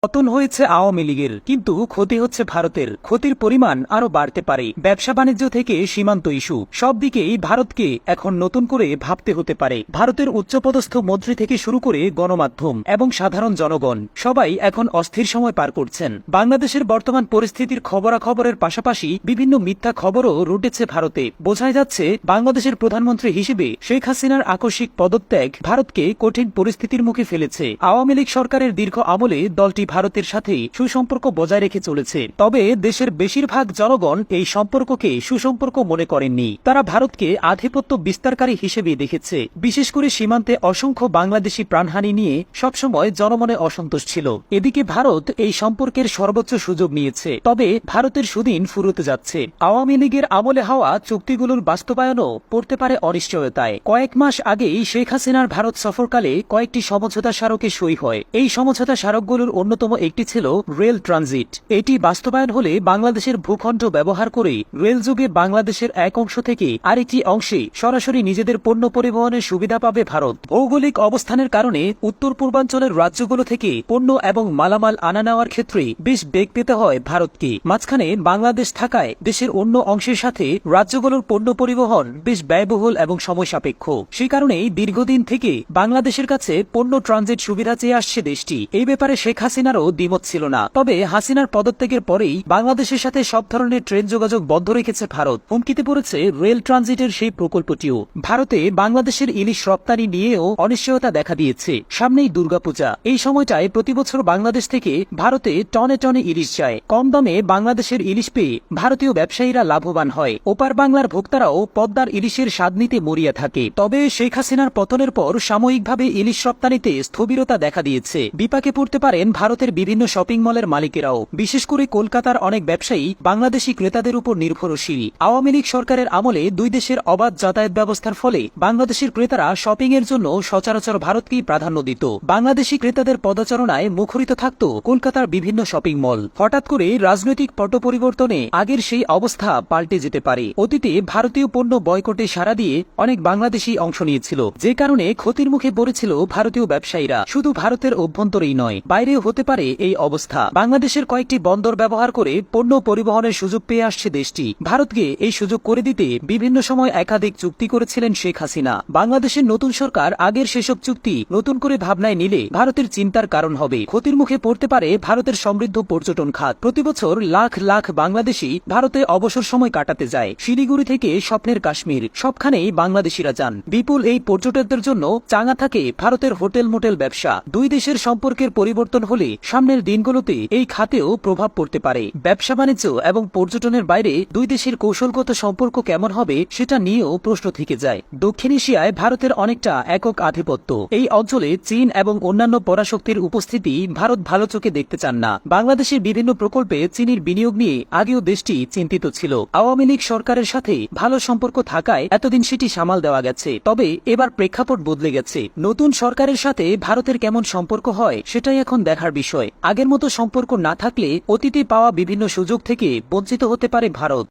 পতন হয়েছে আওয়ামী লীগের, কিন্তু ক্ষতি হচ্ছে ভারতের। ক্ষতির পরিমাণ আরো বাড়তে পারে। ব্যবসা বাণিজ্য থেকে সীমান্ত ইস্যু, সব দিকেই ভারতকে এখন নতুন করে ভাবতে হতে পারে। ভারতের উচ্চপদস্থ মন্ত্রী থেকে শুরু করে গণমাধ্যম এবং সাধারণ জনগণ সবাই এখন অস্থির সময় পার করছেন। বাংলাদেশের বর্তমান পরিস্থিতির খবরাখবরের পাশাপাশি বিভিন্ন মিথ্যা খবরও রুটেছে ভারতে। বোঝাই যাচ্ছে বাংলাদেশের প্রধানমন্ত্রী হিসেবে শেখ হাসিনার আকস্মিক পদত্যাগ ভারতকে কঠিন পরিস্থিতির মুখে ফেলেছে। আওয়ামী লীগ সরকারের দীর্ঘ আমলে দলটি ভারতের সাথে সুসম্পর্ক বজায় রেখে চলেছে। তবে দেশের বেশিরভাগ জনগণ এই সম্পর্ককে সুসম্পর্ক মনে করেননি। তারা ভারতকে আধিপত্য বিস্তারকারী হিসেবে দেখেছে। বিশেষ করে সীমান্তে অসংখ্য বাংলাদেশি প্রাণহানি নিয়ে সবসময় জনমনে অসন্তোষ ছিল। এদিকে ভারত এই সম্পর্কের সর্বোচ্চ সুযোগ নিয়েছে। তবে ভারতের সুদিন ফুরোতে যাচ্ছে। আওয়ামী লীগের আমলে হওয়া চুক্তিগুলোর বাস্তবায়নও পড়তে পারে অনিশ্চয়তায়। কয়েক মাস আগেই শেখ হাসিনার ভারত সফরকালে কয়েকটি সমঝোতা স্মারকে সই হয়। এই সমঝোতা স্মারকগুলোর অন্যতম একটি ছিল রেল ট্রানজিট। এটি বাস্তবায়ন হলে বাংলাদেশের ভূখণ্ড ব্যবহার করে রেল যুগে বাংলাদেশের এক অংশ থেকে আরেকটি অংশে সরাসরি নিজেদের পণ্য পরিবহনের সুবিধা পাবে ভারত। ভৌগোলিক অবস্থানের কারণে উত্তর পূর্বাঞ্চলের রাজ্যগুলো থেকে পণ্য এবং মালামাল আনা নেওয়ার ক্ষেত্রে বেশ বেগ পেতে হয় ভারতকে। মাঝখানে বাংলাদেশ থাকায় দেশের অন্য অংশের সাথে রাজ্যগুলোর পণ্য পরিবহন বেশ ব্যয়বহুল এবং সময় সাপেক্ষ। সেই কারণেই দীর্ঘদিন থেকে বাংলাদেশের কাছে পণ্য ট্রানজিট সুবিধা চেয়ে আসছে দেশটি। এই ব্যাপারে শেখ হাসিনারও দ্বিমত ছিল না। তবে হাসিনার পদত্যাগের পরেই বাংলাদেশের সাথে সব ধরনের ট্রেন যোগাযোগ বন্ধ রেখেছে ভারত। হুমকিতে পড়েছে রেল ট্রানজিটের সেই প্রকল্পটিও। ভারতে বাংলাদেশের ইলিশ রপ্তানি নিয়েও অনিশ্চয়তা দেখা দিয়েছে। সামনেই দুর্গাপূজা। এই সময়টায় প্রতিবছর বাংলাদেশ থেকে ভারতে টনে টনে ইলিশ যায়। কম দামে বাংলাদেশের ইলিশ পেয়ে ভারতীয় ব্যবসায়ীরা লাভবান হয়। ওপার বাংলার ভোক্তারাও পদ্মার ইলিশের স্বাদ নিতে মরিয়া থাকে। তবে শেখ হাসিনার পতনের পর সাময়িকভাবে ইলিশ রপ্তানিতে স্থবিরতা দেখা দিয়েছে। বিপাকে পড়তে পারেন ভারতের বিভিন্ন শপিং মলের মালিকেরাও। বিশেষ করে কলকাতার অনেক ব্যবসায়ী বাংলাদেশি ক্রেতাদের উপর নির্ভরশীল। আওয়ামী লীগ সরকারের আমলে দুই দেশের অবাধ যাতায়াত ব্যবস্থার ফলে বাংলাদেশের ক্রেতারা শপিং এর জন্য সচরাচর ভারতকেই প্রাধান্য দিত। বাংলাদেশি ক্রেতাদের পদচারণায় মুখরিত থাকত কলকাতার বিভিন্ন শপিং মল। হঠাৎ করে রাজনৈতিক পট পরিবর্তনে আগের সেই অবস্থা পাল্টে যেতে পারে। অতীতে ভারতীয় পণ্য বয়কটে সাড়া দিয়ে অনেক বাংলাদেশি অংশ নিয়েছিল, যে কারণে ক্ষতির মুখে পড়েছিল ভারতীয় ব্যবসায়ীরা। শুধু ভারতের অভ্যন্তরেই নয়, বাইরেও হতে পারে এই অবস্থা। বাংলাদেশের কয়েকটি বন্দর ব্যবহার করে পণ্য পরিবহনের সুযোগ পেয়ে আসছে দেশটি। ভারতকে এই সুযোগ করে দিতে বিভিন্ন সময় একাধিক চুক্তি করেছিলেন শেখ হাসিনা। বাংলাদেশের নতুন সরকার আগের সেসব চুক্তি নতুন করে ভাবনায় নিলে ভারতের চিন্তার কারণ হবে। ক্ষতির মুখে পড়তে পারে ভারতের সমৃদ্ধ পর্যটন খাত। প্রতিবছর লাখ লাখ বাংলাদেশি ভারতে অবসর সময় কাটাতে যায়। শিলিগুড়ি থেকে স্বপ্নের কাশ্মীর, সবখানেই বাংলাদেশিরা যান। বিপুল এই পর্যটকদের জন্য চাঙা থাকে ভারতের হোটেল মোটেল ব্যবসা। দুই দেশের সম্পর্কের পরিবর্তন হলে সামনের দিনগুলোতে এই খাতেও প্রভাব পড়তে পারে। ব্যবসা বাণিজ্য এবং পর্যটনের বাইরে দুই দেশের কৌশলগত সম্পর্ক কেমন হবে সেটা নিয়েও প্রশ্ন থেকে যায়। দক্ষিণ এশিয়ায় ভারতের অনেকটা একক আধিপত্য। এই অঞ্চলে চীন এবং অন্যান্য পরাশক্তির উপস্থিতি ভারত ভালো চোখে দেখতে চান না। বাংলাদেশের বিভিন্ন প্রকল্পে চীনের বিনিয়োগ নিয়ে আগেও দেশটি চিন্তিত ছিল। আওয়ামী লীগ সরকারের সাথে ভালো সম্পর্ক থাকায় এতদিন সেটি সামাল দেওয়া গেছে। তবে এবার প্রেক্ষাপট বদলে গেছে। নতুন সরকারের সাথে ভারতের কেমন সম্পর্ক হয় সেটাই এখন দেখার বিষয়। আগের মতো সম্পর্ক না থাকলে অতীতে পাওয়া বিভিন্ন সুযোগ থেকে বঞ্চিত হতে পারে ভারত।